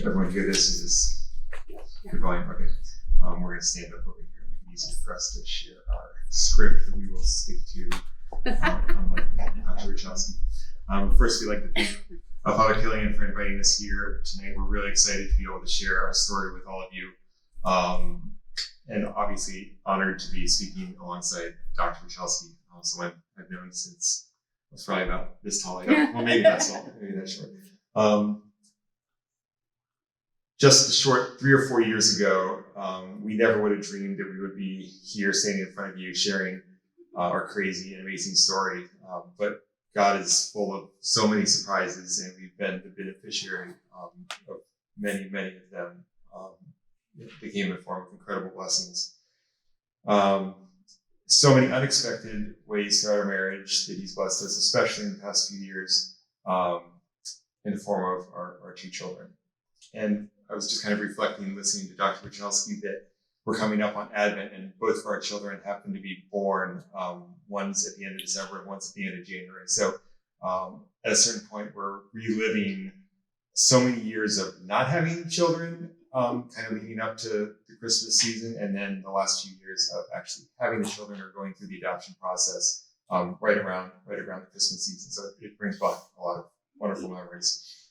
Everyone hear this? Is good volume? Okay. We're going to stand up over here. Make it easy for us to share our script that we will stick to, unlike Dr. Wachowski. First, we'd like to thank Father Killian for inviting us here tonight. We're really excited to be able to share our story with all of you. And obviously honored to be speaking alongside Dr. Wachowski, someone I've known since I was probably about this tall. Well, maybe that's tall, maybe that's short. Just a short 3 or 4 years ago, we never would have dreamed that we would be here standing in front of you sharing our crazy and amazing story. But God is full of so many surprises, and we've been the beneficiary of many, many of them. They came in the form of incredible blessings. So many unexpected ways throughout our marriage that He's blessed us, especially in the past few years, in the form of our 2 children. And I was just kind of reflecting, listening to Dr. Wachowski, that we're coming up on Advent, and both of our children happen to be born. One's at the end of December and one's at the end of January. So at a certain point, we're reliving so many years of not having children, kind of leading up to the Christmas season, and then the last few years of actually having the children or going through the adoption process right around the Christmas season. So it brings back a lot of wonderful memories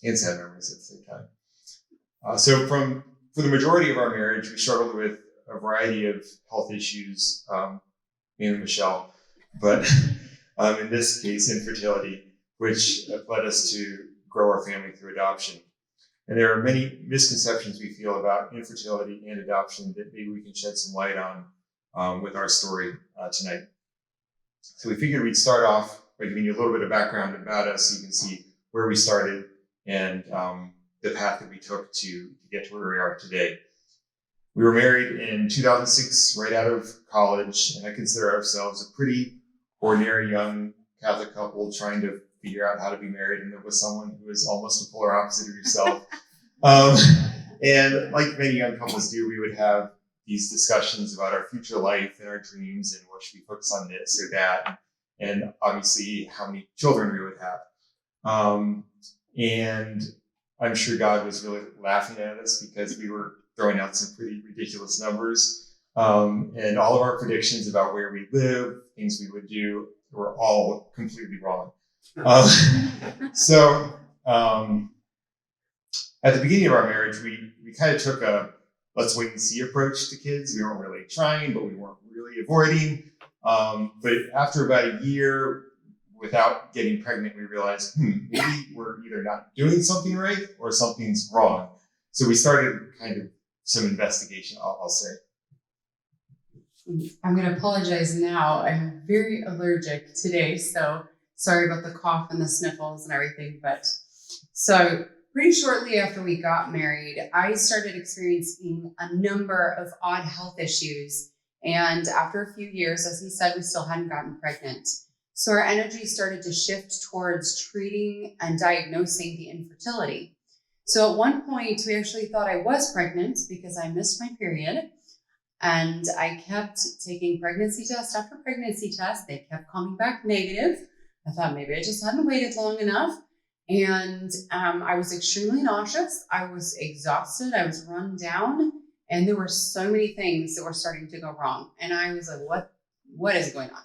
and sad memories at the same time. So for the majority of our marriage, we struggled with a variety of health issues, me and Michelle, but in this case, infertility, which led us to grow our family through adoption. And there are many misconceptions we feel about infertility and adoption that maybe we can shed some light on with our story tonight. So we figured we'd start off by giving you a little bit of background about us so you can see where we started and the path that we took to get to where we are today. We were married in 2006, right out of college, and I consider ourselves a pretty ordinary young Catholic couple trying to figure out how to be married and live with someone who is almost a polar opposite of yourself. And like many young couples do, we would have these discussions about our future life and our dreams and what should we focus on, this or that, and obviously how many children we would have. And I'm sure God was really laughing at us because we were throwing out some pretty ridiculous numbers. And all of our predictions about where we live, things we would do, were all completely wrong. So at the beginning of our marriage, we kind of took a let's wait and see approach to kids. We weren't really trying, but we weren't really avoiding. But after about a year, without getting pregnant, we realized, maybe we're either not doing something right or something's wrong. So we started kind of some investigation, I'll say. I'm going to apologize now. I'm very allergic today, so sorry about the cough and the sniffles and everything. But so pretty shortly after we got married, I started experiencing a number of odd health issues. And after a few years, as he said, we still hadn't gotten pregnant. So our energy started to shift towards treating and diagnosing the infertility. So at one point, we actually thought I was pregnant because I missed my period. And I kept taking pregnancy test after pregnancy test. They kept coming back negative. I thought maybe I just hadn't waited long enough. And I was extremely nauseous. I was exhausted. I was run down. And there were so many things that were starting to go wrong. And I was like, what is going on?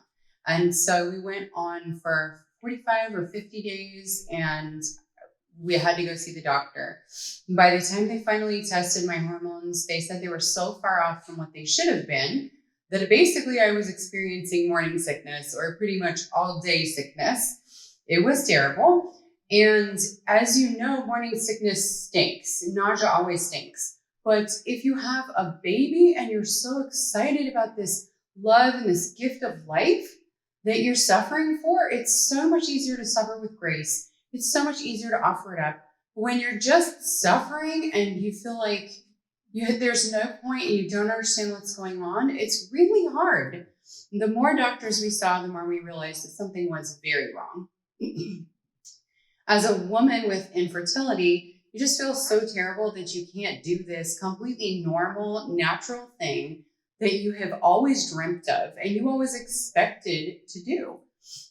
And so we went on for 45 or 50 days and we had to go see the doctor. By the time they finally tested my hormones, they said they were so far off from what they should have been that basically I was experiencing morning sickness or pretty much all day sickness. It was terrible. And as you know, morning sickness stinks. Nausea always stinks. But if you have a baby and you're so excited about this love and this gift of life that you're suffering for, it's so much easier to suffer with grace. It's so much easier to offer it up. When you're just suffering and you feel like there's no point and you don't understand what's going on, it's really hard. The more doctors we saw, the more we realized that something was very wrong. As a woman with infertility, you just feel so terrible that you can't do this completely normal, natural thing that you have always dreamt of and you always expected to do.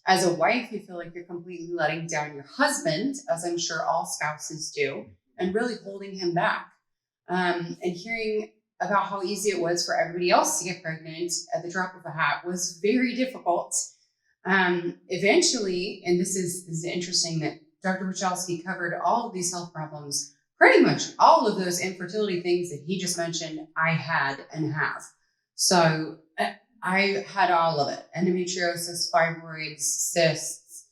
As a wife, you feel like you're completely letting down your husband, as I'm sure all spouses do. and really holding him back. And hearing about how easy it was for everybody else to get pregnant at the drop of a hat was very difficult. Eventually, and this is interesting that Dr. Wachowski covered all of these health problems, pretty much all of those infertility things that he just mentioned, I had and have. So I had all of it: endometriosis, fibroids, cysts,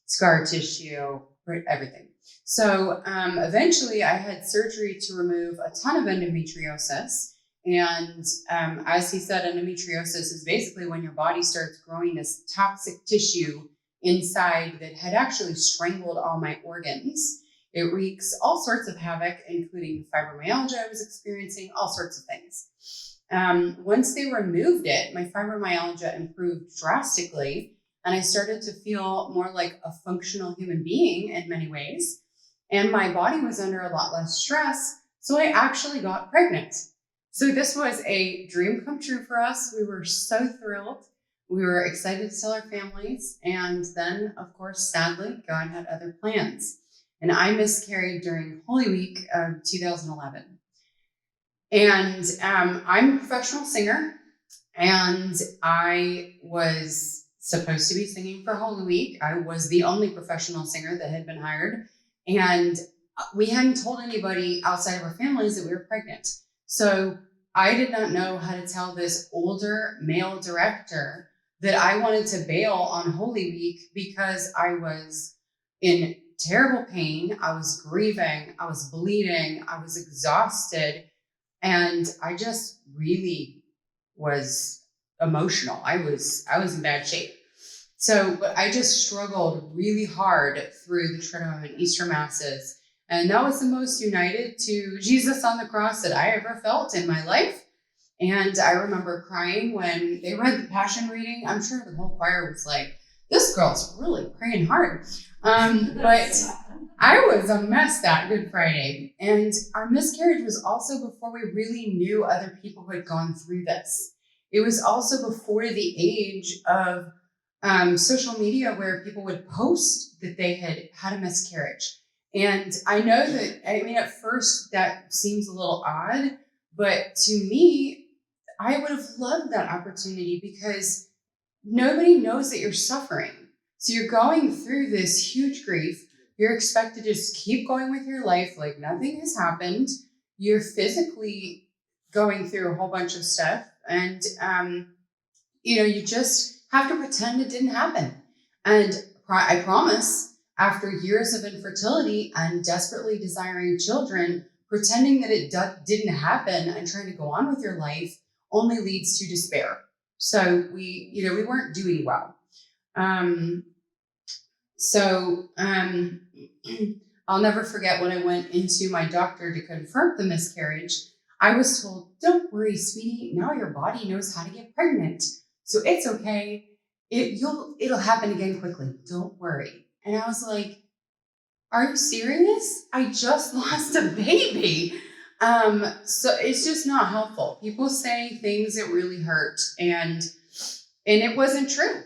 scar tissue, everything. So eventually I had surgery to remove a ton of endometriosis. And as he said, endometriosis is basically when your body starts growing this toxic tissue inside that had actually strangled all my organs. It wreaks all sorts of havoc, including fibromyalgia I was experiencing, all sorts of things. Once they removed it, my fibromyalgia improved drastically, and I started to feel more like a functional human being in many ways. And my body was under a lot less stress, so I actually got pregnant. So this was a dream come true for us. We were so thrilled. We were excited to tell our families. And then, of course, sadly, God had other plans. And I miscarried during Holy Week of 2011. And I'm a professional singer, and I was supposed to be singing for Holy Week. I was the only professional singer that had been hired. And we hadn't told anybody outside of our families that we were pregnant. So I did not know how to tell this older male director that I wanted to bail on Holy Week because I was in terrible pain. I was grieving. I was bleeding. I was exhausted. And I just really was emotional. I was in bad shape. So, but I just struggled really hard through the Triduum and Easter Masses. And that was the most united to Jesus on the cross that I ever felt in my life. And I remember crying when they read the Passion reading. I'm sure the whole choir was like, this girl's really praying hard. But I was a mess that Good Friday. And our miscarriage was also before we really knew other people who had gone through this. It was also before the age of social media where people would post that they had had a miscarriage. And I know that, I mean, at first that seems a little odd, but to me, I would have loved that opportunity because nobody knows that you're suffering. So you're going through this huge grief. You're expected to just keep going with your life like nothing has happened. You're physically going through a whole bunch of stuff. And, you just have to pretend it didn't happen. And I promise, after years of infertility and desperately desiring children, pretending that it didn't happen and trying to go on with your life only leads to despair. So we weren't doing well. I'll never forget when I went into my doctor to confirm the miscarriage. I was told, "Don't worry, sweetie. Now your body knows how to get pregnant. So it's okay. It'll happen again quickly. Don't worry." And I was like, "Are you serious? I just lost a baby." So it's just not helpful. People say things that really hurt, and it wasn't true.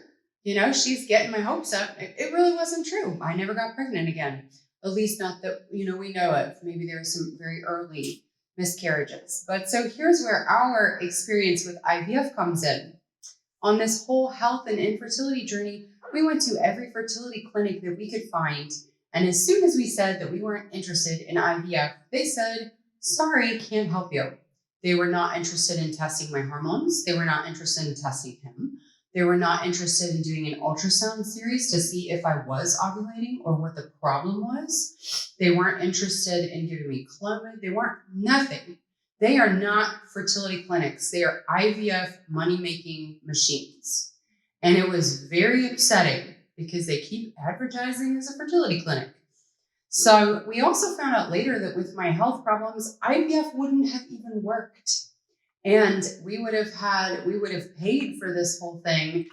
She's getting my hopes up. It really wasn't true. I never got pregnant again. At least not that we know of. Maybe there were some very early miscarriages. But so here's where our experience with IVF comes in. On this whole health and infertility journey, we went to every fertility clinic that we could find. And as soon as we said that we weren't interested in IVF, they said, "Sorry, can't help you." They were not interested in testing my hormones. They were not interested in testing him. They were not interested in doing an ultrasound series to see if I was ovulating or what the problem was. They weren't interested in giving me Clomid. They weren't nothing. They are not fertility clinics. They are IVF money-making machines. And it was very upsetting because they keep advertising as a fertility clinic. So we also found out later that with my health problems, IVF wouldn't have even worked. And we would have paid for this whole thing,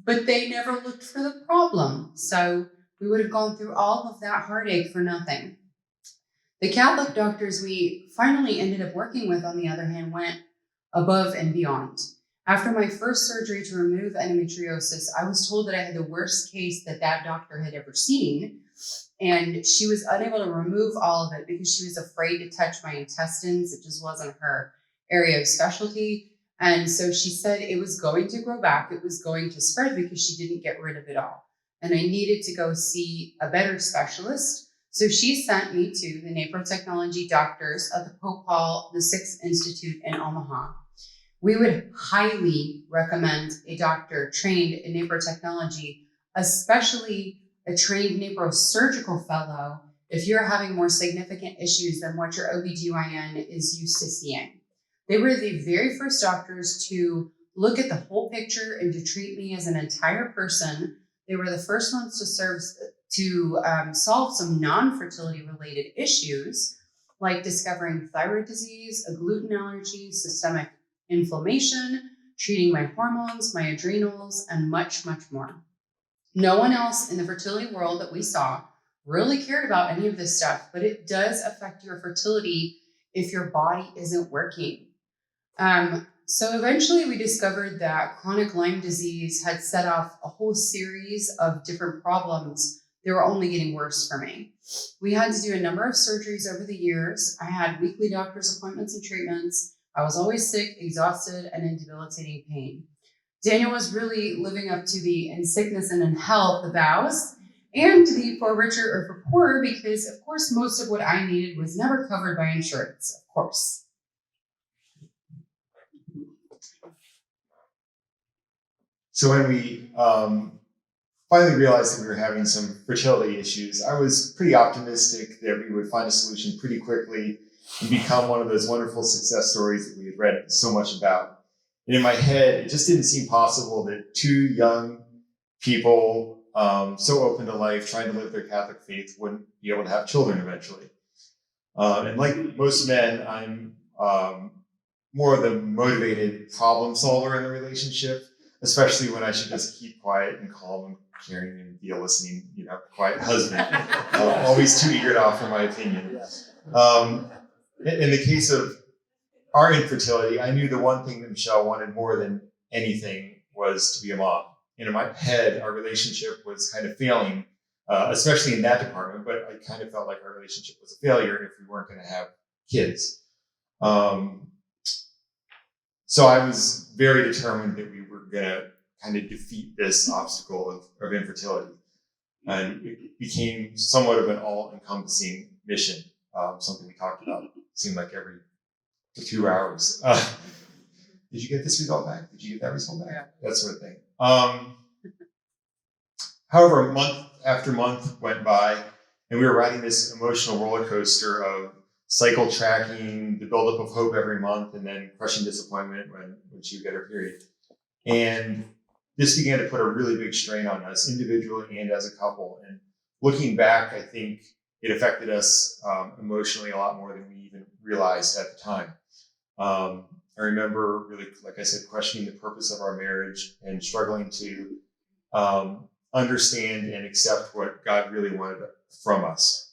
but they never looked for the problem. So we would have gone through all of that heartache for nothing. The Catholic doctors we finally ended up working with, on the other hand, went above and beyond. After my first surgery to remove endometriosis, I was told that I had the worst case that doctor had ever seen. And she was unable to remove all of it because she was afraid to touch my intestines. It just wasn't her area of specialty. And so she said it was going to grow back. It was going to spread because she didn't get rid of it all. And I needed to go see a better specialist. So she sent me to the naprotechnology doctors at the Pope Paul VI Institute in Omaha. We would highly recommend a doctor trained in naprotechnology, especially a trained naprosurgical fellow, if you're having more significant issues than what your OBGYN is used to seeing. They were the very first doctors to look at the whole picture and to treat me as an entire person. They were the first ones to solve some non-fertility related issues, like discovering thyroid disease, a gluten allergy, systemic inflammation, treating my hormones, my adrenals, and much, much more. No one else in the fertility world that we saw really cared about any of this stuff, but it does affect your fertility if your body isn't working. So eventually we discovered that chronic Lyme disease had set off a whole series of different problems. They were only getting worse for me. We had to do a number of surgeries over the years. I had weekly doctor's appointments and treatments. I was always sick, exhausted, and in debilitating pain. Daniel was really living up to the in sickness and in health vows, and to the for richer or for poorer, because of course most of what I needed was never covered by insurance, of course. So when we finally realized that we were having some fertility issues, I was pretty optimistic that we would find a solution pretty quickly and become one of those wonderful success stories that we had read so much about. And in my head, it just didn't seem possible that two young people, so open to life, trying to live their Catholic faith, wouldn't be able to have children eventually. And like most men, I'm more of the motivated problem solver in the relationship, especially when I should just keep quiet and calm and caring and be a listening, quiet husband. Always too eager to offer my opinion. In the case of our infertility, I knew the one thing that Michelle wanted more than anything was to be a mom. And in my head, our relationship was kind of failing, especially in that department, but I kind of felt like our relationship was a failure if we weren't going to have kids. So I was very determined that we were going to kind of defeat this obstacle of infertility. And it became somewhat of an all-encompassing mission, something we talked about, seemed like every 2 hours. Did you get this result back? Did you get that result back? Yeah. That sort of thing. However, month after month went by, and we were riding this emotional roller coaster of cycle tracking, the buildup of hope every month, and then crushing disappointment when she would get her period. And this began to put a really big strain on us individually and as a couple. And looking back, I think it affected us emotionally a lot more than we even realized at the time. I remember really, like I said, questioning the purpose of our marriage and struggling to understand and accept what God really wanted from us.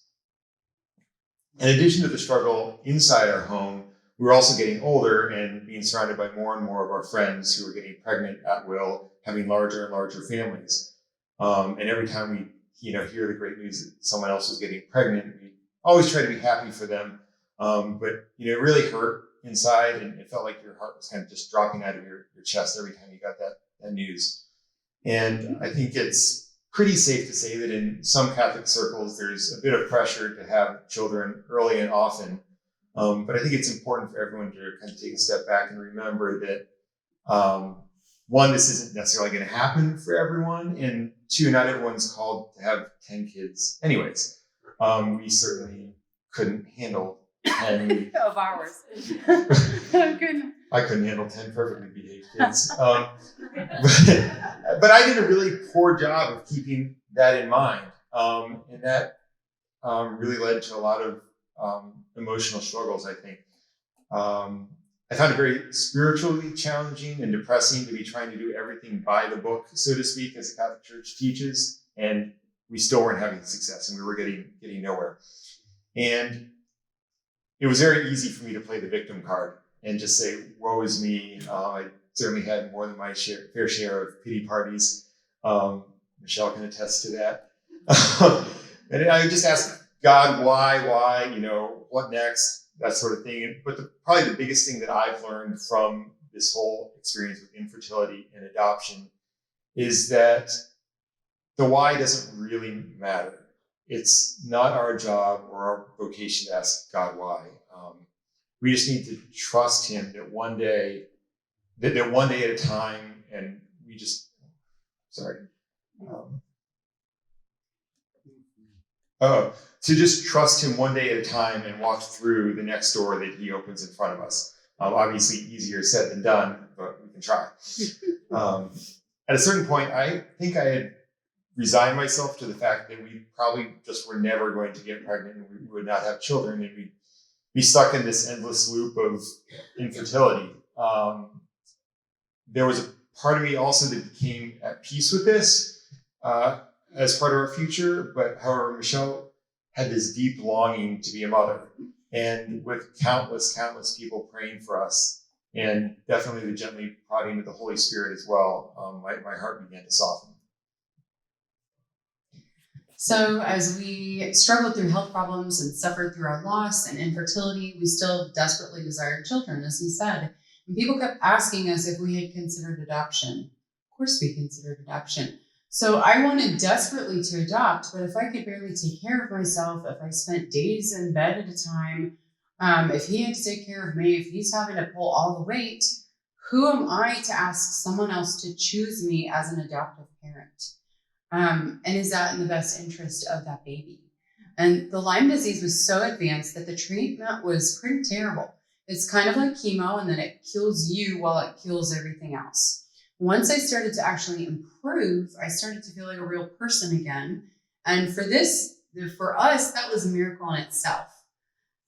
In addition to the struggle inside our home, we were also getting older and being surrounded by more and more of our friends who were getting pregnant at will, having larger and larger families. And every time we, hear the great news that someone else was getting pregnant, we always try to be happy for them. But it really hurt inside, and it felt like your heart was kind of just dropping out of your chest every time you got that news. And I think it's pretty safe to say that in some Catholic circles, there's a bit of pressure to have children early and often. But I think it's important for everyone to kind of take a step back and remember that, one, this isn't necessarily going to happen for everyone, and two, not everyone's called to have 10 kids anyways. We certainly couldn't handle 10 of ours. I couldn't handle 10 perfectly behaved kids. But I did a really poor job of keeping that in mind. And that really led to a lot of emotional struggles, I think. I found it very spiritually challenging and depressing to be trying to do everything by the book, so to speak, as the Catholic Church teaches. And we still weren't having success, and we were getting nowhere. And it was very easy for me to play the victim card and just say, woe is me. I certainly had more than my fair share of pity parties. Michelle can attest to that. And I would just ask God, why, what next, that sort of thing. But probably the biggest thing that I've learned from this whole experience with infertility and adoption is that the why doesn't really matter. It's not our job or our vocation to ask God why. We just need to trust Him that one day at a time, and we just, to just trust Him one day at a time and walk through the next door that He opens in front of us. Obviously, easier said than done, but we can try. At a certain point, I think I had resigned myself to the fact that we probably just were never going to get pregnant and we would not have children, and we'd be stuck in this endless loop of infertility. There was a part of me also that became at peace with this as part of our future, but however, Michelle had this deep longing to be a mother, and with countless people praying for us, and definitely the gently prodding of the Holy Spirit as well, my heart began to soften. So as we struggled through health problems and suffered through our loss and infertility, we still desperately desired children, as he said. And people kept asking us if we had considered adoption. Of course we considered adoption. So I wanted desperately to adopt, but if I could barely take care of myself, if I spent days in bed at a time, if he had to take care of me, if he's having to pull all the weight, who am I to ask someone else to choose me as an adoptive parent? And is that in the best interest of that baby? And the Lyme disease was so advanced that the treatment was pretty terrible. It's kind of like chemo, and then it kills you while it kills everything else. Once I started to actually improve, I started to feel like a real person again. And for us, that was a miracle in itself.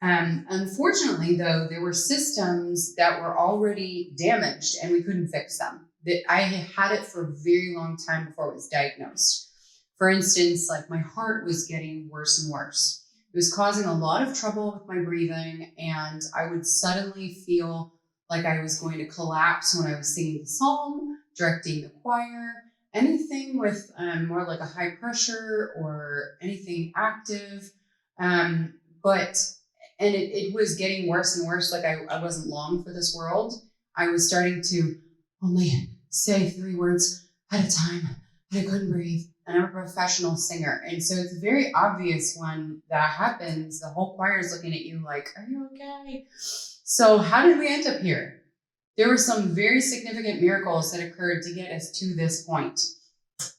Unfortunately, though, there were systems that were already damaged and we couldn't fix them. That I had it for a very long time before it was diagnosed. For instance, like my heart was getting worse and worse. It was causing a lot of trouble with my breathing, and I would suddenly feel like I was going to collapse when I was singing the psalm, directing the choir, anything with more like a high pressure or anything active. And it was getting worse and worse. Like I wasn't long for this world. I was starting to only say 3 words at a time, and I couldn't breathe. And I'm a professional singer. And so it's very obvious when that happens, the whole choir is looking at you like, are you okay? So how did we end up here? There were some very significant miracles that occurred to get us to this point.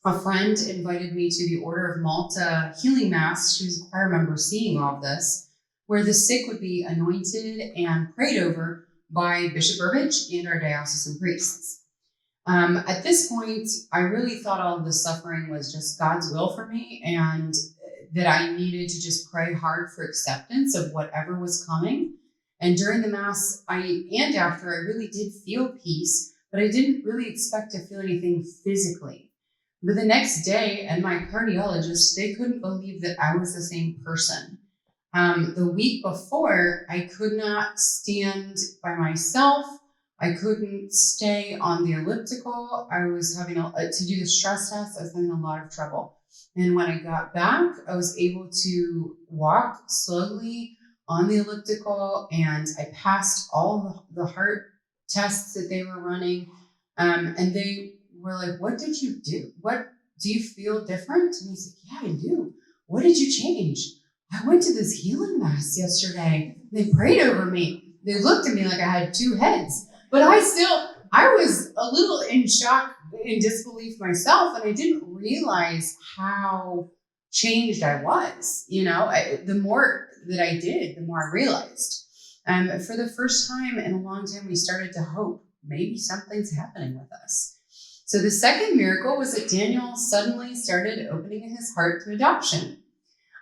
A friend invited me to the Order of Malta healing mass. She was a choir member seeing all of this, where the sick would be anointed and prayed over by Bishop Burbage and our diocesan priests. At this point, I really thought all of the suffering was just God's will for me, and that I needed to just pray hard for acceptance of whatever was coming. And during the mass, and after, I really did feel peace, but I didn't really expect to feel anything physically. But the next day, and my cardiologist, they couldn't believe that I was the same person. The week before, I could not stand by myself. I couldn't stay on the elliptical. I was having to do the stress test. I was having a lot of trouble. And when I got back, I was able to walk slowly on the elliptical, and I passed all the heart tests that they were running. And they were like, what did you do? What, do you feel different? And I said, yeah, I do. What did you change? I went to this healing mass yesterday. They prayed over me. They looked at me like I had 2 heads. But I was a little in shock and disbelief myself, and I didn't realize how changed I was. The more that I did, the more I realized. For the first time in a long time, we started to hope maybe something's happening with us. So the second miracle was that Daniel suddenly started opening his heart to adoption.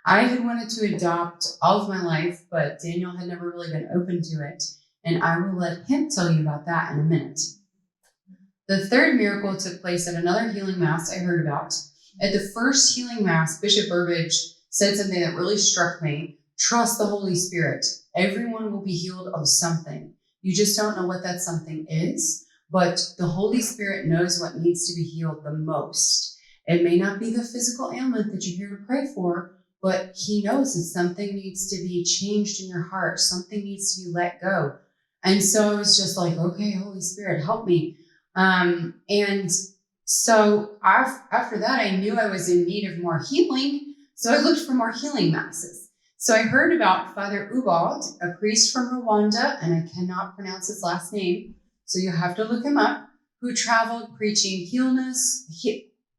I had wanted to adopt all of my life, but Daniel had never really been open to it. And I will let him tell you about that in a minute. The third miracle took place at another healing mass I heard about. At the first healing mass, Bishop Burbage said something that really struck me. Trust the Holy Spirit. Everyone will be healed of something. You just don't know what that something is, but the Holy Spirit knows what needs to be healed the most. It may not be the physical ailment that you're here to pray for, but he knows that something needs to be changed in your heart. Something needs to be let go. And so I was just like, okay, Holy Spirit, help me. And so after that, I knew I was in need of more healing. So I looked for more healing masses. So I heard about Father Ubald, a priest from Rwanda, and I cannot pronounce his last name, so you have to look him up, who traveled preaching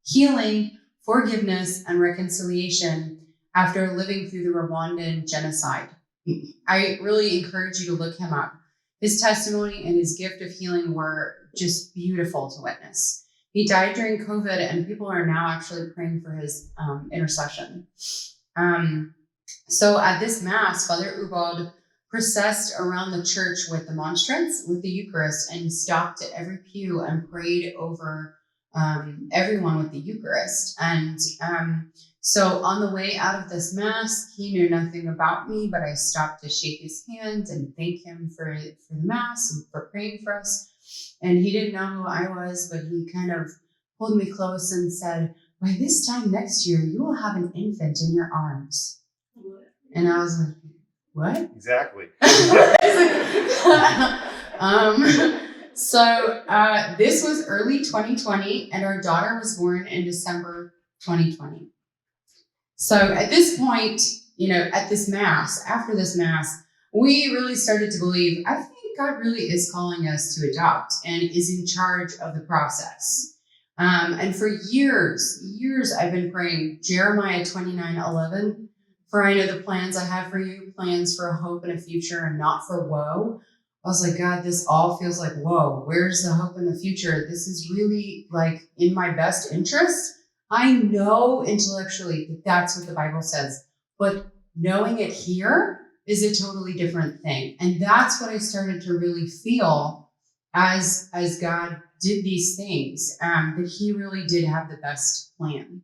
healing, forgiveness, and reconciliation after living through the Rwandan genocide. I really encourage you to look him up. His testimony and his gift of healing were just beautiful to witness. He died during COVID, and people are now actually praying for his intercession. So at this Mass, Father Ubald processed around the church with the monstrance, with the Eucharist, and stopped at every pew and prayed over everyone with the Eucharist. And so on the way out of this Mass, he knew nothing about me, but I stopped to shake his hand and thank him for the Mass and for praying for us. And he didn't know who I was, but he kind of pulled me close and said, by this time next year, you will have an infant in your arms. And I was like, what? Exactly. So this was early 2020, and our daughter was born in December 2020. So at this point, at this Mass, after this Mass, we really started to believe, I think God really is calling us to adopt and is in charge of the process. And for years, I've been praying Jeremiah 29:11. For I know the plans I have for you, plans for a hope and a future and not for woe. I was like, God, this all feels like woe. Where's the hope in the future? This is really like in my best interest. I know intellectually that that's what the Bible says, but knowing it here is a totally different thing. And that's what I started to really feel as God did these things, that he really did have the best plan.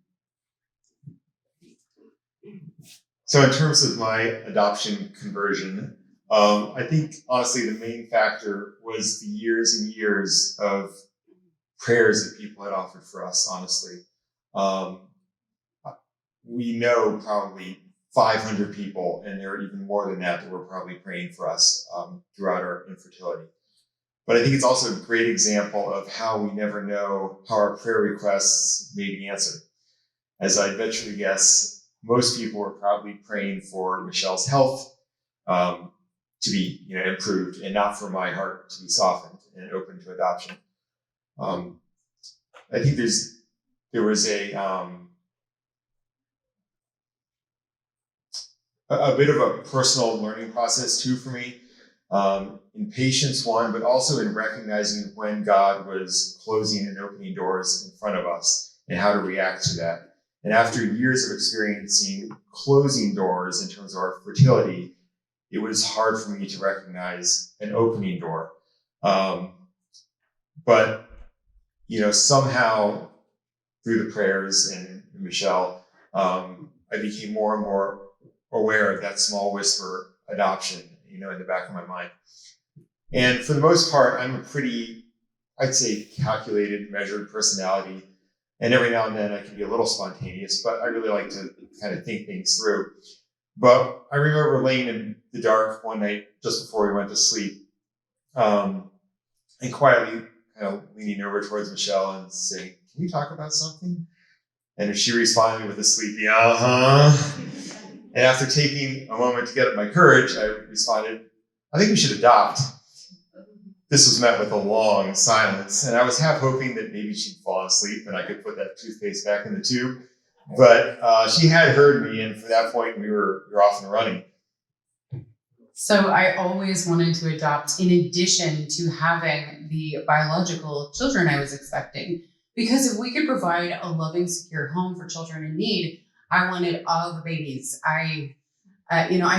So in terms of my adoption conversion, I think honestly the main factor was the years and years of prayers that people had offered for us, honestly. We know probably 500 people, and there are even more than that were probably praying for us throughout our infertility. But I think it's also a great example of how we never know how our prayer requests may be answered. As I'd venture to guess, most people were probably praying for Michelle's health to be improved, and not for my heart to be softened and open to adoption. I think there was a bit of a personal learning process too for me, in patience, one, but also in recognizing when God was closing and opening doors in front of us and how to react to that. And after years of experiencing closing doors in terms of our fertility, it was hard for me to recognize an opening door. But somehow through the prayers and Michelle, I became more and more aware of that small whisper, adoption, in the back of my mind. And for the most part, I'm a pretty, I'd say, calculated, measured personality. And every now and then I can be a little spontaneous, but I really like to kind of think things through. But I remember laying in the dark one night just before we went to sleep, and quietly kind of leaning over towards Michelle and saying, can we talk about something? And she responded with a sleepy, uh-huh. And after taking a moment to get up my courage, I responded, I think we should adopt. This was met with a long silence, and I was half hoping that maybe she'd fall asleep and I could put that toothpaste back in the tube. But she had heard me, and for that point, we were off and running. So I always wanted to adopt in addition to having the biological children I was expecting. Because if we could provide a loving, secure home for children in need, I wanted all the babies. I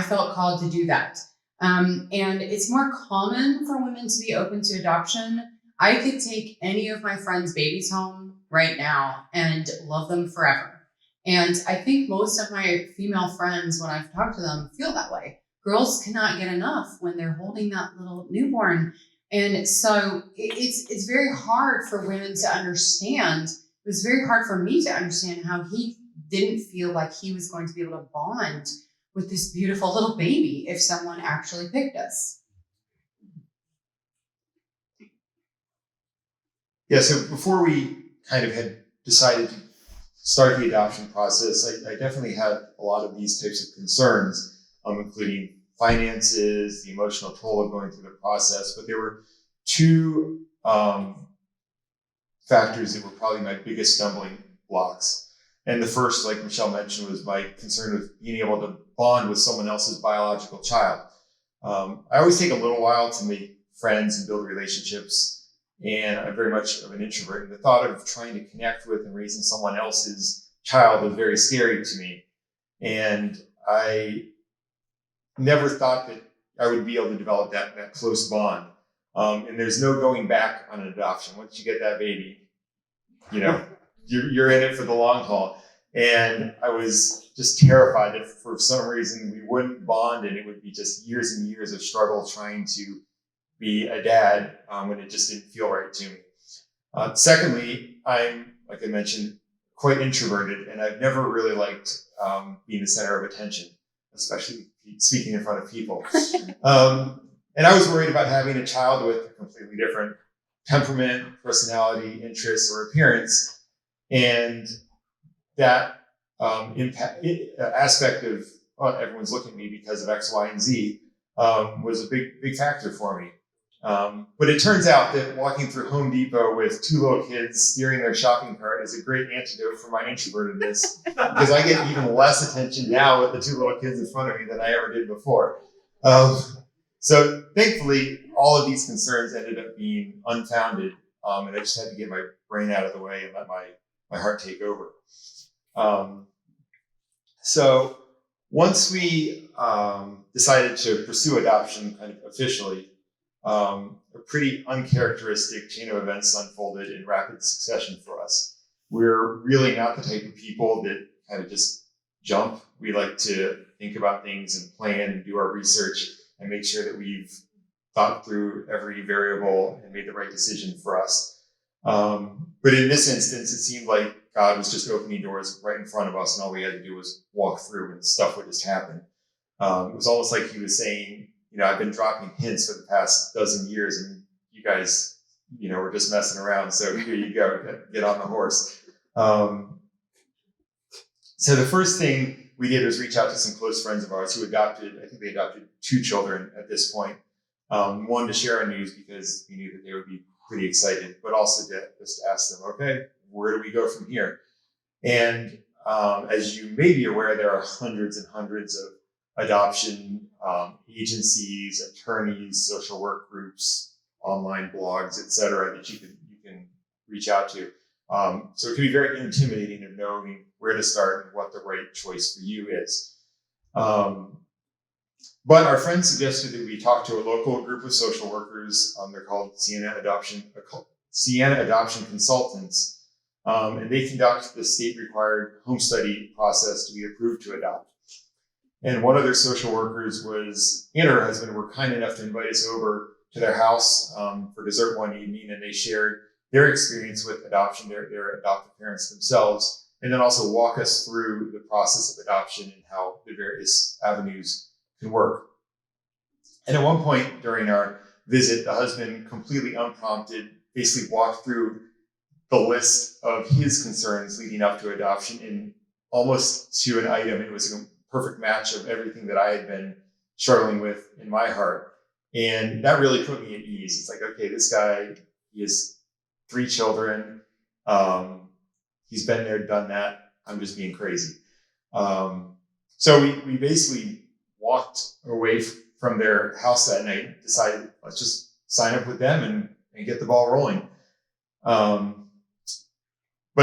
felt called to do that. And it's more common for women to be open to adoption. I could take any of my friends' babies home right now and love them forever. And I think most of my female friends, when I've talked to them, feel that way. Girls cannot get enough when they're holding that little newborn. And so it's very hard for women to understand. It was very hard for me to understand how he didn't feel like he was going to be able to bond with this beautiful little baby if someone actually picked us. Yeah, so before we kind of had decided to start the adoption process, I definitely had a lot of these types of concerns, including finances, the emotional toll of going through the process. But there were two factors that were probably my biggest stumbling blocks. And the first, like Michelle mentioned, was my concern with being able to bond with someone else's biological child. I always take a little while to make friends and build relationships, and I'm very much of an introvert. And the thought of trying to connect with and raising someone else's child was very scary to me. And I never thought that I would be able to develop that close bond. And there's no going back on an adoption. Once you get that baby, you're in it for the long haul. And I was just terrified that for some reason we wouldn't bond, and it would be just years and years of struggle trying to be a dad when it just didn't feel right to me. Secondly, I'm, like I mentioned, quite introverted, and I've never really liked being the center of attention, especially speaking in front of people. And I was worried about having a child with a completely different temperament, personality, interests, or appearance. And that aspect of everyone's looking at me because of X, Y, and Z was a big factor for me. But it turns out that walking through Home Depot with two little kids steering their shopping cart is a great antidote for my introvertedness, because I get even less attention now with the two little kids in front of me than I ever did before. So thankfully, all of these concerns ended up being unfounded, and I just had to get my brain out of the way and let my heart take over. So once we decided to pursue adoption kind of officially, a pretty uncharacteristic chain of events unfolded in rapid succession for us. We're really not the type of people that kind of just jump. We like to think about things and plan and do our research and make sure that we've thought through every variable and made the right decision for us. But in this instance, it seemed like God was just opening doors right in front of us, and all we had to do was walk through and stuff would just happen. It was almost like he was saying, I've been dropping hints for the past dozen years, and you guys, were just messing around. So here you go, get on the horse. So the first thing we did was reach out to some close friends of ours who adopted, I think they adopted 2 children at this point. One, to share our news because we knew that they would be pretty excited, but also to just ask them, okay, where do we go from here? And as you may be aware, there are hundreds and hundreds of adoption agencies, attorneys, social work groups, online blogs, etc., that you can reach out to. So it can be very intimidating of knowing where to start and what the right choice for you is. But our friends suggested that we talk to a local group of social workers. They're called Sienna Adoption Consultants, and they conduct the state-required home study process to be approved to adopt. And one of their social workers and her husband were kind enough to invite us over to their house for dessert one evening, and they shared their experience with adoption, their adoptive parents themselves, and then also walk us through the process of adoption and how the various avenues can work. And at one point during our visit, the husband, completely unprompted, basically walked through the list of his concerns leading up to adoption, and almost to an item, it was a perfect match of everything that I had been struggling with in my heart. And that really put me at ease. It's like, okay, this guy, he has 3 children. He's been there, done that. I'm just being crazy. So we basically walked away from their house that night, decided, let's just sign up with them and get the ball rolling. But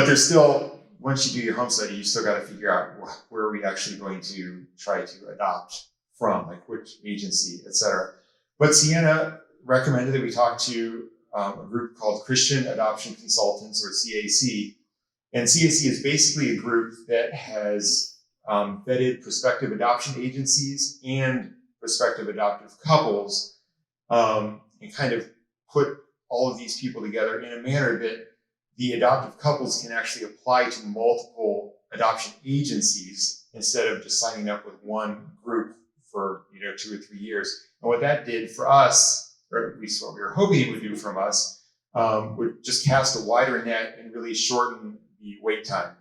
there's still, once you do your home study, you still got to figure out where are we actually going to try to adopt from, like which agency, etc. But Sienna recommended that we talk to a group called Christian Adoption Consultants, or CAC. And CAC is basically a group that has vetted prospective adoption agencies and prospective adoptive couples, and kind of put all of these people together in a manner that the adoptive couples can actually apply to multiple adoption agencies instead of just signing up with one group for 2 or 3 years. And what that did for us, or at least what we were hoping it would do from us, would just cast a wider net and really shorten the wait time.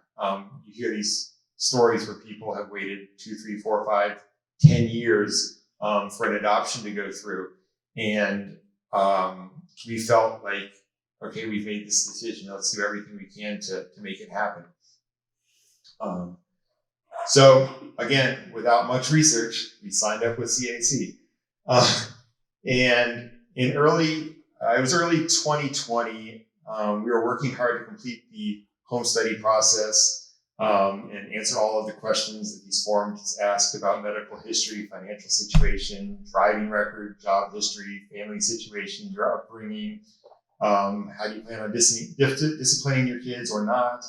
You hear these stories where people have waited 2, 3, 4, 5, 10 years for an adoption to go through. And we felt like, okay, we've made this decision. Let's do everything we can to make it happen. So again, without much research, we signed up with CAC. And it was early 2020. We were working hard to complete the home study process and answer all of the questions that these forms asked about medical history, financial situation, driving record, job history, family situation, your upbringing, how do you plan on disciplining your kids or not.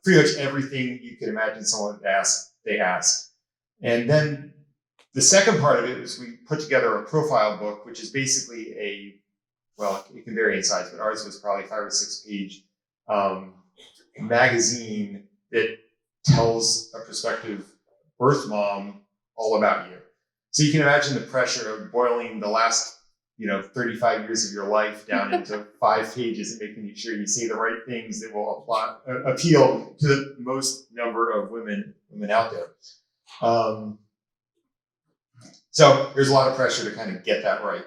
Pretty much everything you could imagine someone would ask, they asked. And then the second part of it is we put together a profile book, which is basically it can vary in size, but ours was probably 5 or 6 page magazine that tells a prospective birth mom all about you. So you can imagine the pressure of boiling the last 35 years of your life down into 5 pages and making sure you say the right things that will appeal to the most number of women out there. So there's a lot of pressure to kind of get that right.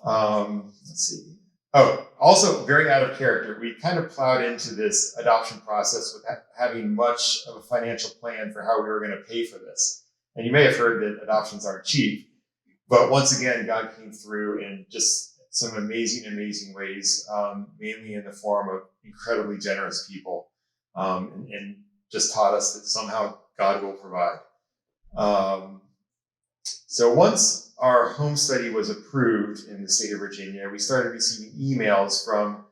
Let's see. Oh, also very out of character. We kind of plowed into this adoption process without having much of a financial plan for how we were going to pay for this. And you may have heard that adoptions aren't cheap. But once again, God came through in just some amazing ways, mainly in the form of incredibly generous people, and just taught us that somehow God will provide. So once our home study was approved in the state of Virginia, we started receiving emails from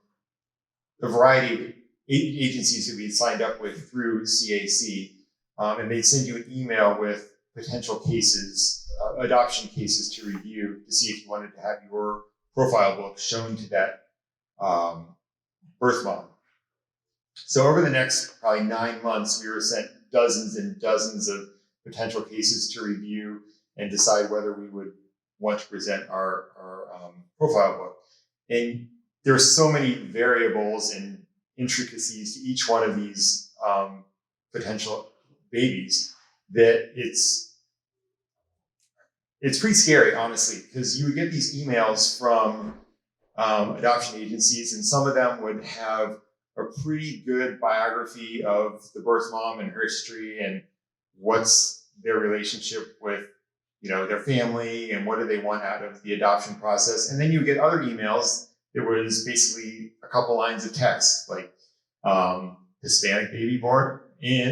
a variety of agencies that we had signed up with through CAC, and they'd send you an email with potential cases, adoption cases to review to see if you wanted to have your profile book shown to that birth mom. So over the next probably 9 months, we were sent dozens and dozens of potential cases to review and decide whether we would want to present our profile book. And there are so many variables and intricacies to each one of these potential babies that it's pretty scary, honestly, because you would get these emails from adoption agencies, and some of them would have a pretty good biography of the birth mom and her history and what's their relationship with their family and what do they want out of the adoption process. And then you get other emails that was basically a couple lines of text, like Hispanic baby born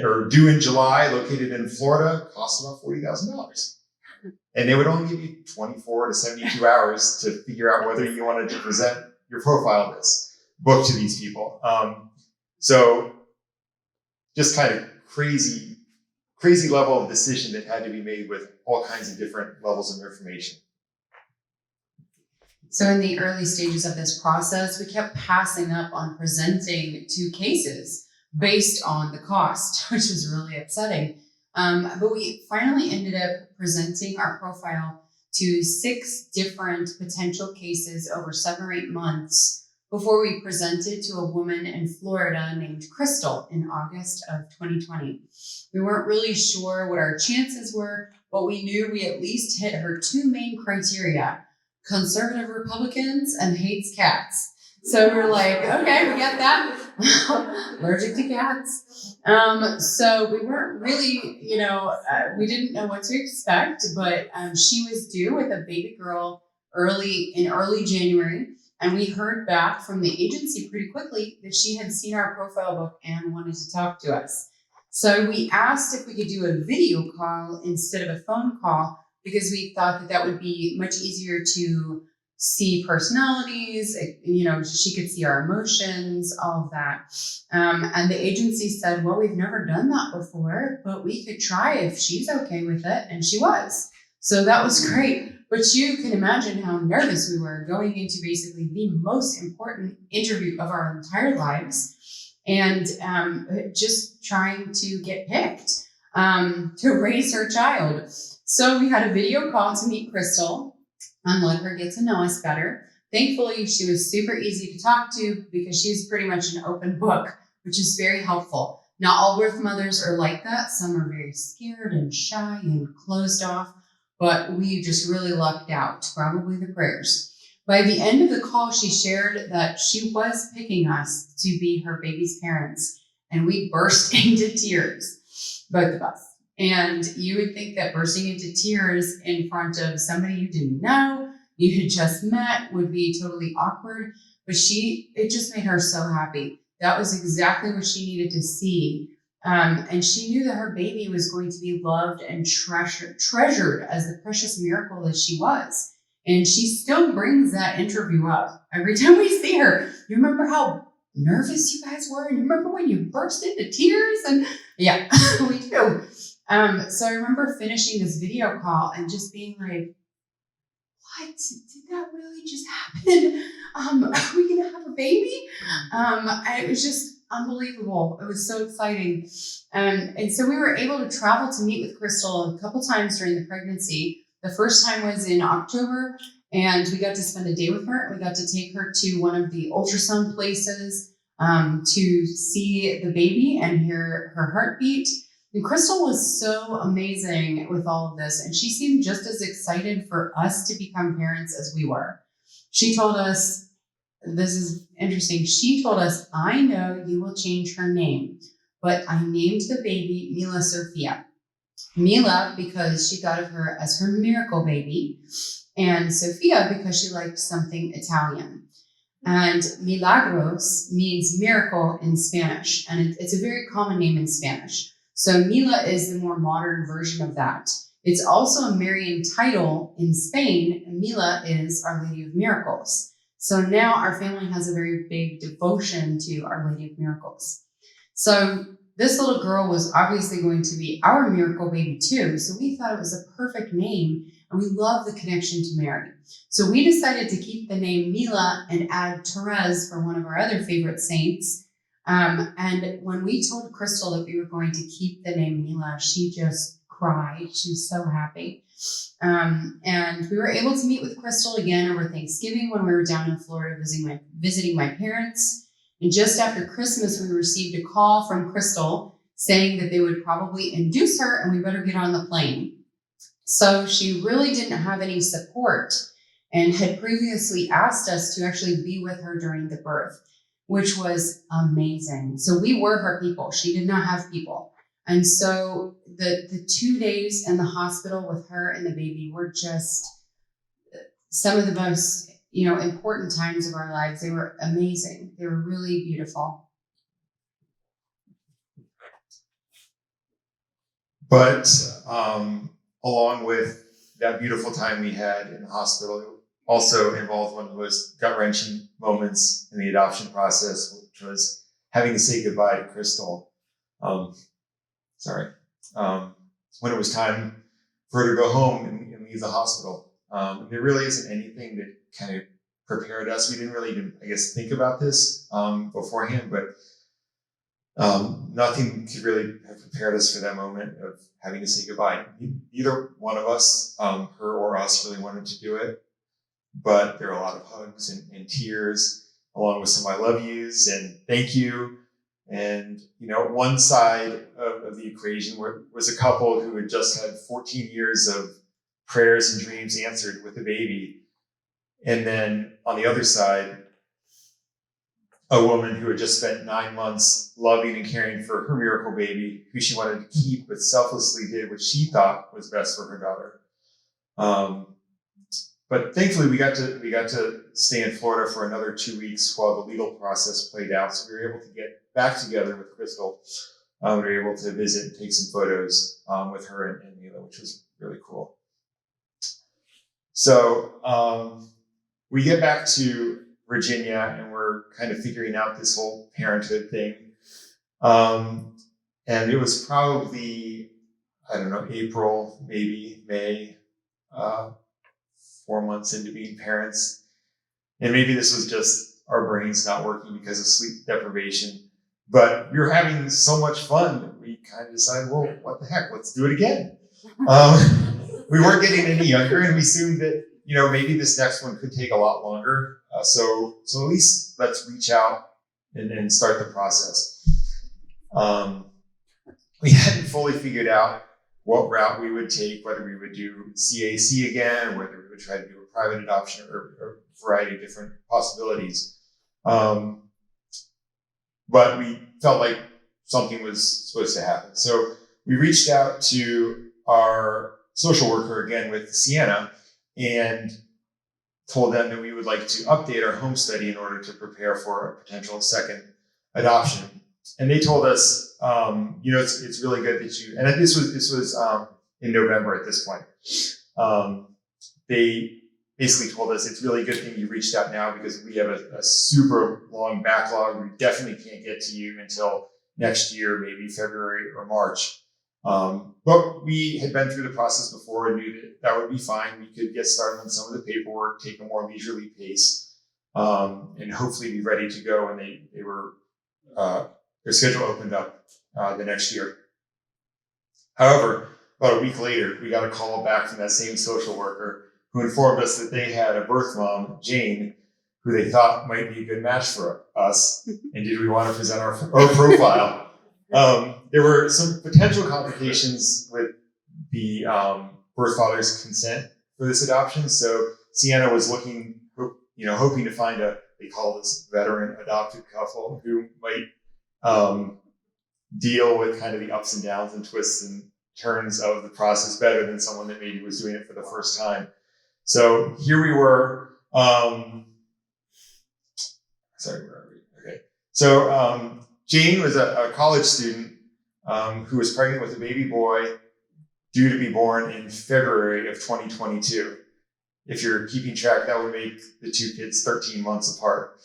or due in July, located in Florida, costs about $40,000. And they would only give you 24 to 72 hours to figure out whether you wanted to present your profile book to these people. So just kind of crazy level of decision that had to be made with all kinds of different levels of information. So in the early stages of this process, we kept passing up on presenting 2 cases based on the cost, which was really upsetting. But we finally ended up presenting our profile to 6 different potential cases over 7 or 8 months before we presented to a woman in Florida named Crystal in August of 2020. We weren't really sure what our chances were, but we knew we at least hit her 2 main criteria: conservative Republicans and hates cats. So we're like, okay, we got that. Allergic to cats. So we weren't really, we didn't know what to expect, but she was due with a baby girl in early January. And we heard back from the agency pretty quickly that she had seen our profile book and wanted to talk to us. So we asked if we could do a video call instead of a phone call, because we thought that would be much easier to see personalities, she could see our emotions, all of that. And the agency said, well, we've never done that before, but we could try if she's okay with it. And she was. So that was great. But you can imagine how nervous we were going into basically the most important interview of our entire lives. and just trying to get picked to raise her child. So we had a video call to meet Crystal and let her get to know us better. Thankfully, she was super easy to talk to because she's pretty much an open book, which is very helpful. Not all birth mothers are like that. Some are very scared and shy and closed off, but we just really lucked out, probably the prayers. By the end of the call, she shared that she was picking us to be her baby's parents, and we burst into tears, both of us. And you would think that bursting into tears in front of somebody you didn't know, you had just met, would be totally awkward, but it just made her so happy. That was exactly what she needed to see. And she knew that her baby was going to be loved and treasured as the precious miracle that she was. And she still brings that interview up every time we see her. You remember how nervous you guys were? And you remember when you burst into tears? And yeah, we do. So I remember finishing this video call and just being like, what? Did that really just happen? Are we going to have a baby? It was just unbelievable. It was so exciting. And so we were able to travel to meet with Crystal a couple times during the pregnancy. The first time was in October, and we got to spend a day with her. We got to take her to one of the ultrasound places to see the baby and hear her heartbeat. And Crystal was so amazing with all of this, and she seemed just as excited for us to become parents as we were. She told us, this is interesting, she told us, I know you will change her name, but I named the baby Mila Sofia. Mila because she thought of her as her miracle baby, and Sofia because she liked something Italian. And Milagros means miracle in Spanish, and it's a very common name in Spanish. So Mila is the more modern version of that. It's also a Marian title in Spain. Mila is Our Lady of Miracles. So now our family has a very big devotion to Our Lady of Miracles. So this little girl was obviously going to be our miracle baby too. So we thought it was a perfect name, and we love the connection to Mary. So we decided to keep the name Mila and add Therese for one of our other favorite saints. And when we told Crystal that we were going to keep the name Mila, she just cried. She was so happy. And we were able to meet with Crystal again over Thanksgiving when we were down in Florida visiting my parents. And just after Christmas, we received a call from Crystal saying that they would probably induce her and we better get on the plane. So she really didn't have any support and had previously asked us to actually be with her during the birth, which was amazing. So we were her people. She did not have people. And so the 2 days in the hospital with her and the baby were just some of the most, important times of our lives. They were amazing. They were really beautiful. But along with that beautiful time we had in the hospital, it also involved one of the most gut-wrenching moments in the adoption process, which was having to say goodbye to Crystal. When it was time for her to go home and leave the hospital. There really isn't anything that kind of prepared us. We didn't really even, think about this beforehand, but nothing could really have prepared us for that moment of having to say goodbye. Neither one of us, her or us, really wanted to do it, but there were a lot of hugs and tears, along with some I love yous and thank you. And, one side of the equation was a couple who had just had 14 years of prayers and dreams answered with a baby. And then on the other side, a woman who had just spent 9 months loving and caring for her miracle baby, who she wanted to keep, but selflessly did what she thought was best for her daughter. But thankfully, we got to stay in Florida for another 2 weeks while the legal process played out. So we were able to get back together with Crystal. We were able to visit and take some photos with her and Mila, which was really cool. So we get back to Virginia, and we're kind of figuring out this whole parenthood thing. And it was probably, April, maybe May, 4 months into being parents. And maybe this was just our brains not working because of sleep deprivation. But we were having so much fun that we kind of decided, well, what the heck, let's do it again. We weren't getting any younger, and we assumed that, maybe this next one could take a lot longer. So at least let's reach out and start the process. We hadn't fully figured out what route we would take, whether we would do CAC again, or whether we would try to do a private adoption, or a variety of different possibilities. But we felt like something was supposed to happen. So we reached out to our social worker again with Sienna and told them that we would like to update our home study in order to prepare for a potential second adoption. And they told us, it's really good that you, and this was in November at this point. They basically told us it's really good thing you reached out now because we have a super long backlog. We definitely can't get to you until next year, maybe February or March. But we had been through the process before and knew that would be fine. We could get started on some of the paperwork, take a more leisurely pace, and hopefully be ready to go when they were their schedule opened up the next year. However, about a week later, we got a call back from that same social worker who informed us that they had a birth mom, Jane, who they thought might be a good match for us. And did we want to present our profile? There were some potential complications with the birth father's consent for this adoption. So Sienna was hoping to find they call this veteran adopted couple who might deal with kind of the ups and downs and twists and turns of the process better than someone that maybe was doing it for the first time. So here we were. Sorry, where are we? Okay. So Jane was a college student who was pregnant with a baby boy due to be born in February of 2022. If you're keeping track, that would make the two kids 13 months apart.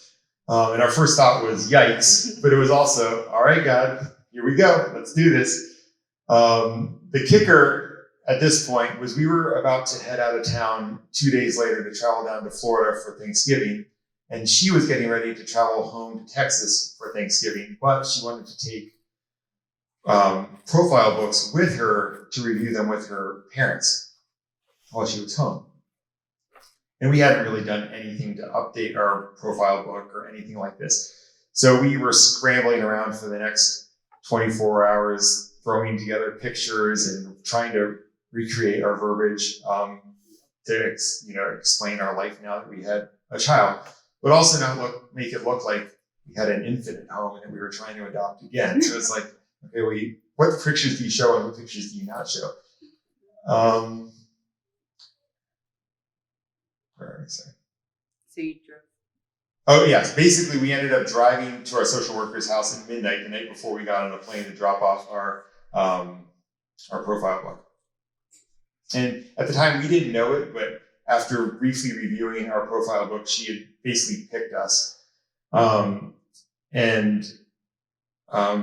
And our first thought was, yikes, but it was also, all right, God, here we go. Let's do this. The kicker at this point was we were about to head out of town 2 days later to travel down to Florida for Thanksgiving. And she was getting ready to travel home to Texas for Thanksgiving, but she wanted to take profile books with her to review them with her parents while she was home. And we hadn't really done anything to update our profile book or anything like this. So we were scrambling around for the next 24 hours, throwing together pictures and trying to recreate our verbiage to explain our life now that we had a child, but also not make it look like we had an infant at home and we were trying to adopt again. So it's like, okay, what pictures do you show and what pictures do you not show? So you drove. Oh yes, basically we ended up driving to our social worker's house at midnight the night before we got on a plane to drop off our profile book. And at the time we didn't know it, but after briefly reviewing our profile book, she had basically picked us. But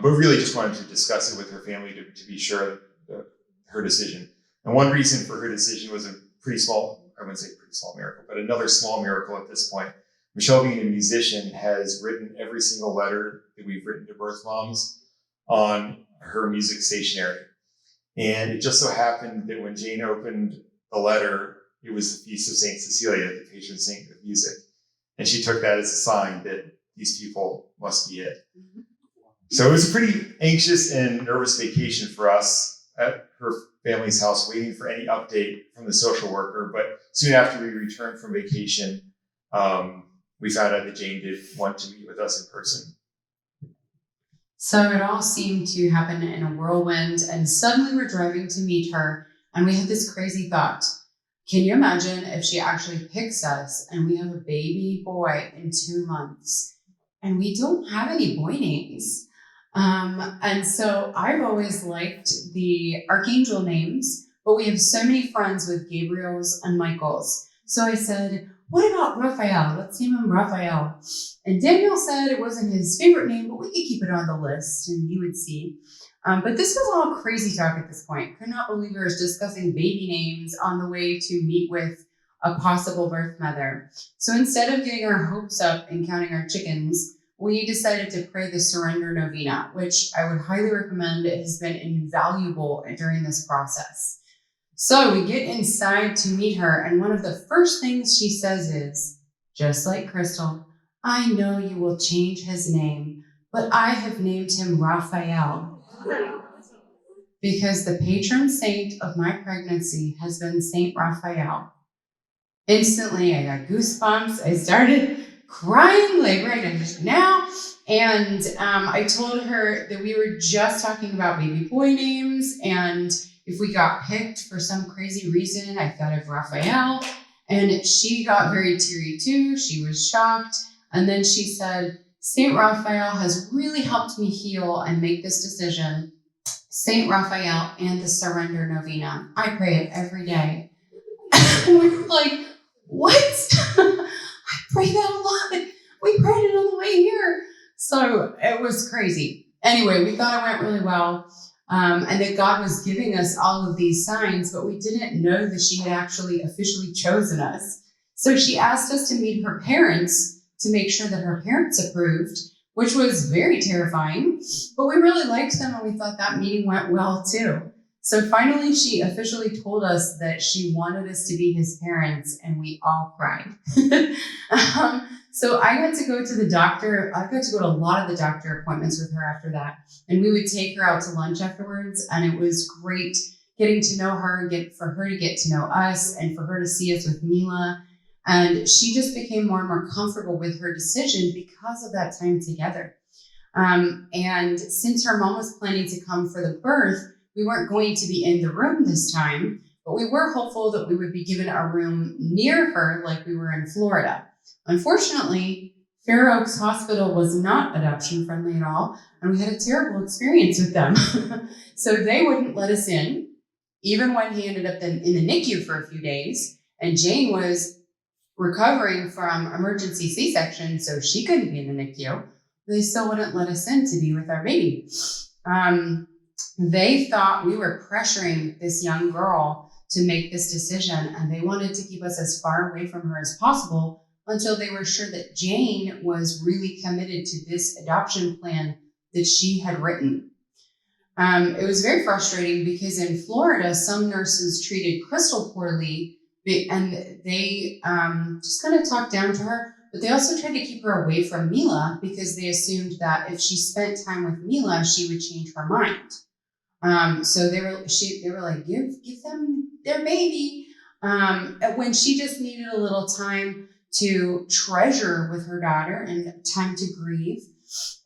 really just wanted to discuss it with her family to be sure of her decision. And one reason for her decision was a pretty small, I wouldn't say pretty small miracle, but another small miracle at this point. Michelle, being a musician, has written every single letter that we've written to birth moms on her music stationery. And it just so happened that when Jane opened the letter, it was the feast of Saint Cecilia, the patron saint of music. And she took that as a sign that these people must be it. Mm-hmm. So it was a pretty anxious and nervous vacation for us at her family's house, waiting for any update from the social worker. But soon after we returned from vacation, we found out that Jane did want to meet with us in person. So it all seemed to happen in a whirlwind, and suddenly we're driving to meet her, and we had this crazy thought. Can you imagine if she actually picks us and we have a baby boy in 2 months and we don't have any boy names? And so I've always liked the archangel names, but we have so many friends with Gabriels and Michaels. So I said, what about Raphael? Let's name him Raphael. And Daniel said it wasn't his favorite name, but we could keep it on the list and he would see. But this was all crazy talk at this point. Could not believe we were discussing baby names on the way to meet with a possible birth mother. So instead of getting our hopes up and counting our chickens, we decided to pray the surrender novena, which I would highly recommend. It has been invaluable during this process. So we get inside to meet her, and one of the first things she says is, just like Crystal, I know you will change his name, but I have named him Raphael because the patron saint of my pregnancy has been Saint Raphael. Instantly, I got goosebumps. I started crying like right now. And I told her that we were just talking about baby boy names. And if we got picked for some crazy reason, I thought of Raphael. And she got very teary too. She was shocked. And then she said, Saint Raphael has really helped me heal and make this decision. Saint Raphael and the Surrender Novena. I pray it every day. And we were like, what? I pray that a lot. We prayed it on the way here. So it was crazy. Anyway, we thought it went really well. And that God was giving us all of these signs, but we didn't know that she had actually officially chosen us. So she asked us to meet her parents to make sure that her parents approved, which was very terrifying. But we really liked them, and we thought that meeting went well too. So finally, she officially told us that she wanted us to be his parents, and we all cried. So I got to go to the doctor. I got to go to a lot of the doctor appointments with her after that. And we would take her out to lunch afterwards. And it was great getting to know her, for her to get to know us, and for her to see us with Mila. And she just became more and more comfortable with her decision because of that time together. And since her mom was planning to come for the birth, we weren't going to be in the room this time, but we were hopeful that we would be given a room near her like we were in Florida. Unfortunately, Fair Oaks Hospital was not adoption friendly at all, and we had a terrible experience with them. So they wouldn't let us in, even when he ended up in the NICU for a few days, and Jane was recovering from emergency C-section, so she couldn't be in the NICU. They still wouldn't let us in to be with our baby. They thought we were pressuring this young girl to make this decision, and they wanted to keep us as far away from her as possible until they were sure that Jane was really committed to this adoption plan that she had written. It was very frustrating because in Florida, some nurses treated Crystal poorly, and they just kind of talked down to her, but they also tried to keep her away from Mila because they assumed that if she spent time with Mila, she would change her mind. So they were like, give them their baby. When she just needed a little time to treasure with her daughter and time to grieve.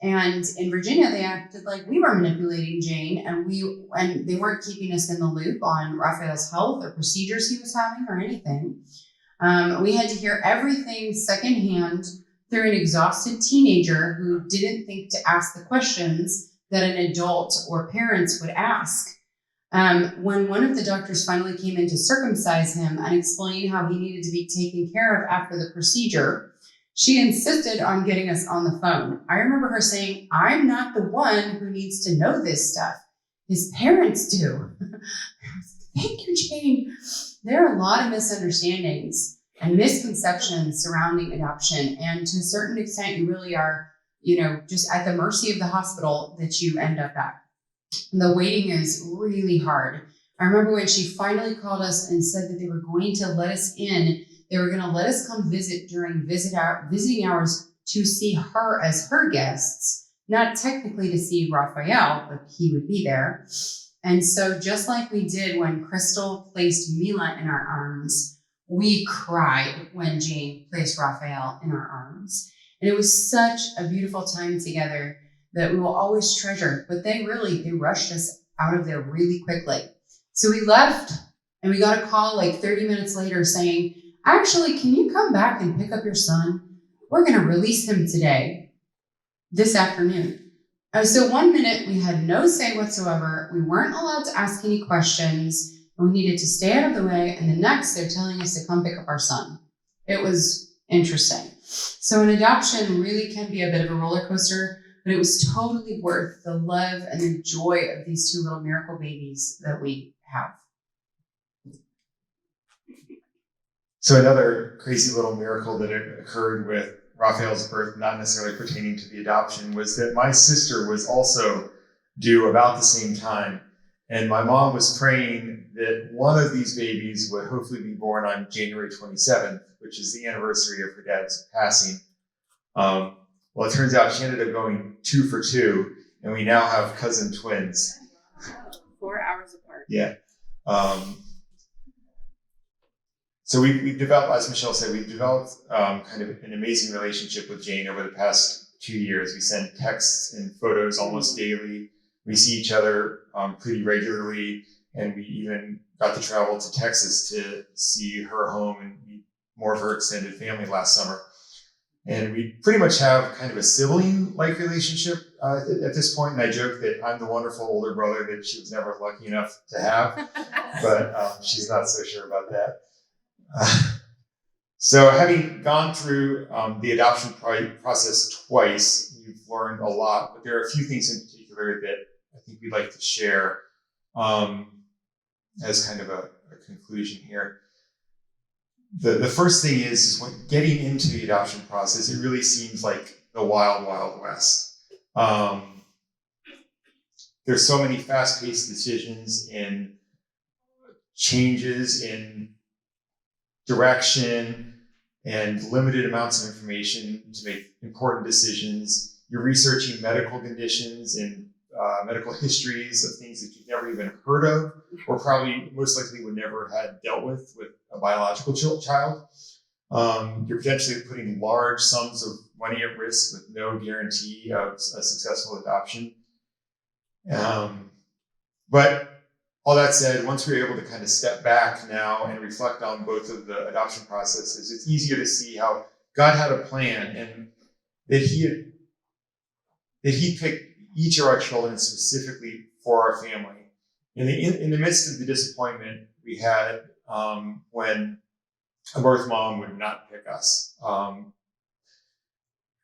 And in Virginia, they acted like we were manipulating Jane, and they weren't keeping us in the loop on Raphael's health or procedures he was having or anything. We had to hear everything secondhand through an exhausted teenager who didn't think to ask the questions that an adult or parents would ask. When one of the doctors finally came in to circumcise him and explain how he needed to be taken care of after the procedure, she insisted on getting us on the phone. I remember her saying, I'm not the one who needs to know this stuff. His parents do. Thank you, Jane. There are a lot of misunderstandings and misconceptions surrounding adoption. And to a certain extent, you really are, just at the mercy of the hospital that you end up at. And the waiting is really hard. I remember when she finally called us and said that they were going to let us in. They were going to let us come visit during visiting hours to see her as her guests, not technically to see Raphael, but he would be there. And so just like we did when Crystal placed Mila in our arms, we cried when Jane placed Raphael in our arms. And it was such a beautiful time together that we will always treasure. But they rushed us out of there really quickly. So we left and we got a call like 30 minutes later saying, actually, can you come back and pick up your son? We're going to release him today, this afternoon. So 1 minute, we had no say whatsoever. We weren't allowed to ask any questions. And we needed to stay out of the way. And the next, they're telling us to come pick up our son. It was interesting. So an adoption really can be a bit of a roller coaster, but it was totally worth the love and the joy of these two little miracle babies that we have. So another crazy little miracle that occurred with Raphael's birth, not necessarily pertaining to the adoption, was that my sister was also due about the same time. And my mom was praying that one of these babies would hopefully be born on January 27th, which is the anniversary of her dad's passing. Well, it turns out she ended up going 2 for 2, and we now have cousin twins. 4 hours apart. Yeah. So we've developed, as Michelle said, we've developed kind of an amazing relationship with Jane over the past 2 years. We send texts and photos almost daily. We see each other pretty regularly, and we even got to travel to Texas to see her home and meet more of her extended family last summer. And we pretty much have kind of a sibling-like relationship at this point. And I joke that I'm the wonderful older brother that she was never lucky enough to have, but she's not so sure about that. So having gone through the adoption process twice, you've learned a lot, but there are a few things in particular that I think we'd like to share as kind of a conclusion here. The first thing is when getting into the adoption process, it really seems like the wild, wild west. There's so many fast-paced decisions and changes in direction and limited amounts of information to make important decisions. You're researching medical conditions and medical histories of things that you've never even heard of, or probably most likely would never had dealt with a biological child. You're potentially putting large sums of money at risk with no guarantee of a successful adoption. But all that said, once we're able to kind of step back now and reflect on both of the adoption processes, it's easier to see how God had a plan and that He picked each of our children specifically for our family. In the midst of the disappointment we had when a birth mom would not pick us,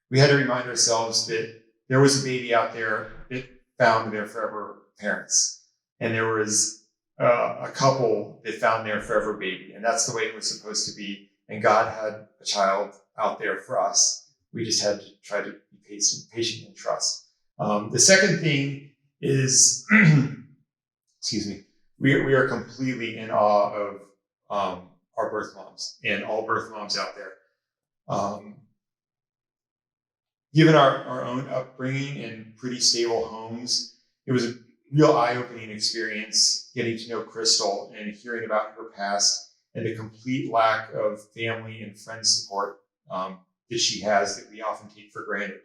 we had to remind ourselves that there was a baby out there that found their forever parents. And there was a couple that found their forever baby. And that's the way it was supposed to be. And God had a child out there for us. We just had to try to be patient and trust. The second thing is, excuse me, we are completely in awe of our birth moms and all birth moms out there. Given our own upbringing in pretty stable homes, it was a real eye-opening experience getting to know Crystal and hearing about her past and the complete lack of family and friend support that she has that we often take for granted.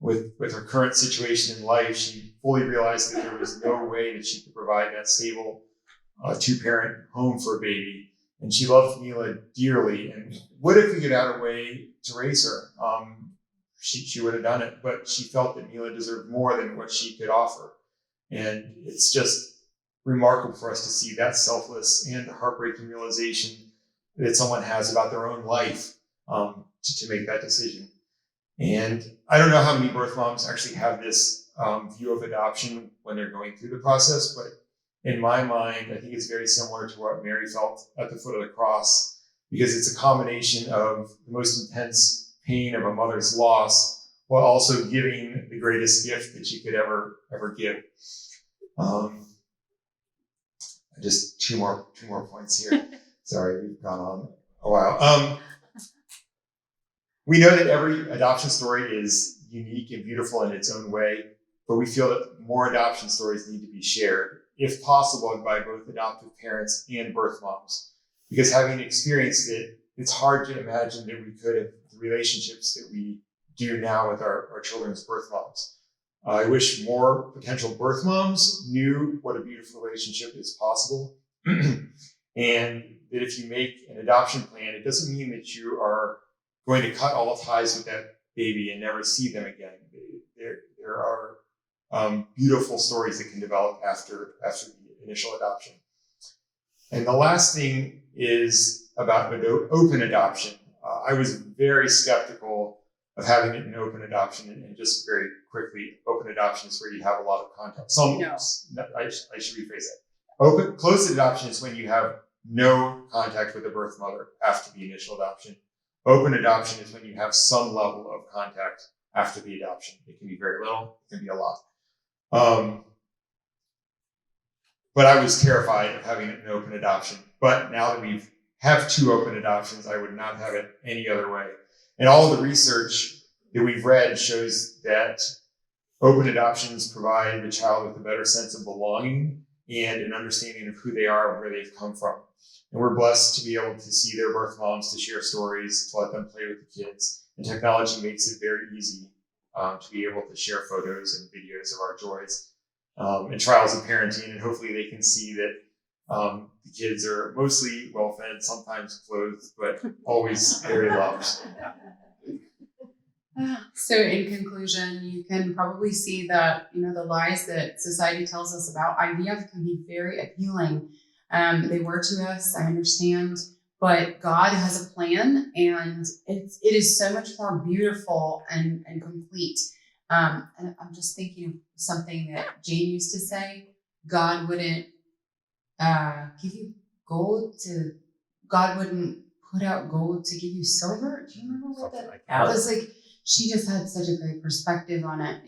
With her current situation in life, she fully realized that there was no way that she could provide that stable two-parent home for a baby. And she loved Mila dearly. And what if we could add a way to raise her? She would have done it, but she felt that Mila deserved more than what she could offer. And it's just remarkable for us to see that selfless and heartbreaking realization that someone has about their own life to make that decision. And I don't know how many birth moms actually have this view of adoption when they're going through the process, but in my mind, I think it's very similar to what Mary felt at the foot of the cross, because it's a combination of the most intense pain of a mother's loss while also giving the greatest gift that she could ever give. Just two more points here. Sorry, we've gone on a while. We know that every adoption story is unique and beautiful in its own way, but we feel that more adoption stories need to be shared, if possible, by both adoptive parents and birth moms. Because having experienced it, it's hard to imagine that we could have the relationships that we do now with our children's birth moms. I wish more potential birth moms knew what a beautiful relationship is possible. And that if you make an adoption plan, it doesn't mean that you are going to cut all ties with that baby and never see them again. There are beautiful stories that can develop after the initial adoption. And the last thing is about open adoption. I was very skeptical of having it in open adoption, and just very quickly, open adoption is where you have a lot of contact. I should rephrase that. Closed adoption is when you have no contact with the birth mother after the initial adoption. Open adoption is when you have some level of contact after the adoption. It can be very little, it can be a lot. But I was terrified of having an open adoption. But now that we have 2 open adoptions, I would not have it any other way. And all of the research that we've read shows that open adoptions provide the child with a better sense of belonging and an understanding of who they are and where they've come from. And we're blessed to be able to see their birth moms, to share stories, to let them play with the kids. And technology makes it very easy to be able to share photos and videos of our joys and trials of parenting. And hopefully they can see that the kids are mostly well-fed, sometimes clothed, but always very loved. So in conclusion, you can probably see that, the lies that society tells us about IVF can be very appealing. They were to us, I understand, but God has a plan, and it is so much more beautiful and complete. And I'm just thinking of something that Jane used to say: God wouldn't give you gold God wouldn't put out gold to give you silver. Do you remember what that was like? She just had such a great perspective on it.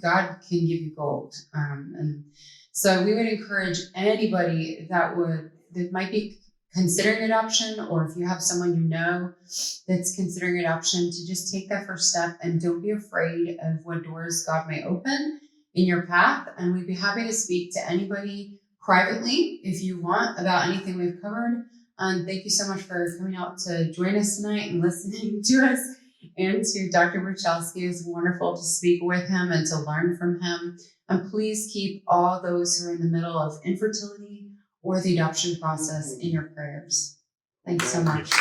God can give you gold. And so we would encourage anybody that might be considering adoption, or if you have someone that's considering adoption, to just take that first step and don't be afraid of what doors God may open in your path. And we'd be happy to speak to anybody privately if you want about anything we've covered. Thank you so much for coming out to join us tonight and listening to us. And to Dr. Bruchalski, it was wonderful to speak with him and to learn from him. And please keep all those who are in the middle of infertility or the adoption process in your prayers. Thanks so much.